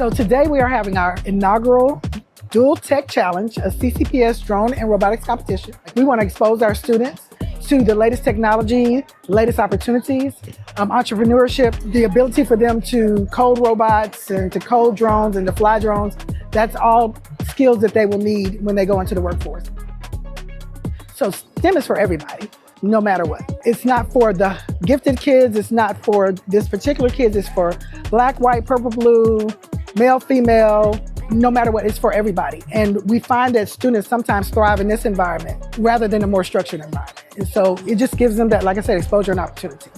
So today we are having our inaugural Dual Tech Challenge, a CCPS drone and robotics competition. We want to expose our students to the latest technology, latest opportunities, entrepreneurship, the ability for them to code robots and to code drones and to fly drones. That's all skills that they will need when they go into the workforce. So STEM is for everybody, no matter what. It's not for the gifted kids, it's not for this particular kids, it's for black, white, purple, blue, male, female, no matter what, it's for everybody. And we find that students sometimes thrive in this environment rather than a more structured environment. And so it just gives them that, like I said, exposure and opportunity.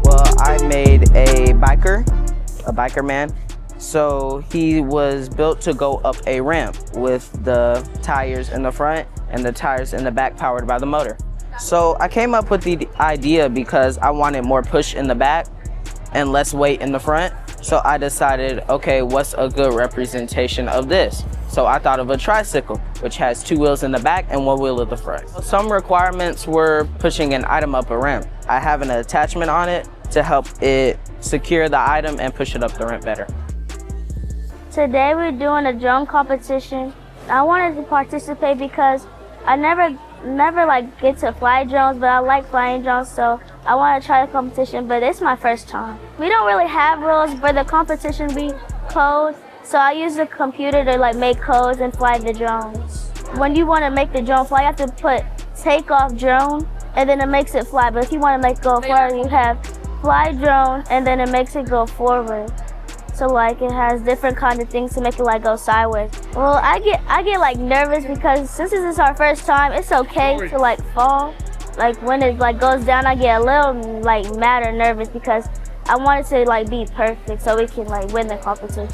Well, I made a biker man. So he was built to go up a ramp with the tires in the front and the tires in the back powered by the motor. So I came up with the idea because I wanted more push in the back and less weight in the front. So I decided, okay, what's a good representation of this? So I thought of a tricycle, which has 2 wheels in the back and 1 wheel at the front. Some requirements were pushing an item up a ramp. I have an attachment on it to help it secure the item and push it up the ramp better. Today we're doing a drone competition. I wanted to participate because I never get to fly drones, but I like flying drones, so I want to try the competition, but it's my first time. We don't really have rules, but the competition we code, so I use the computer to make codes and fly the drones. When you want to make the drone fly, you have to put takeoff drone, and then it makes it fly, but if you want to make it go forward, you have fly drone, and then it makes it go forward. So it has different kind of things to make it go sideways. Well, I get nervous because since this is our first time, it's okay to fall. When it goes down, I get a little mad or nervous because I want it to be perfect so we can win the competition.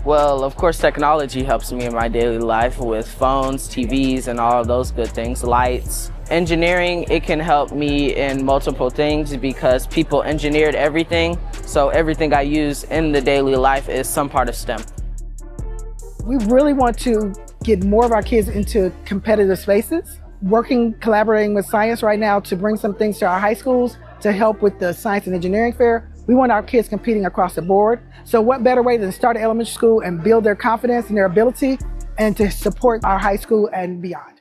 Well, of course, technology helps me in my daily life with phones, TVs, and all of those good things, lights. Engineering, it can help me in multiple things because people engineered everything. So everything I use in the daily life is some part of STEM. We really want to get more of our kids into competitive spaces, collaborating with science right now to bring some things to our high schools to help with the science and engineering fair. We want our kids competing across the board. So what better way than start at elementary school and build their confidence and their ability and to support our high school and beyond.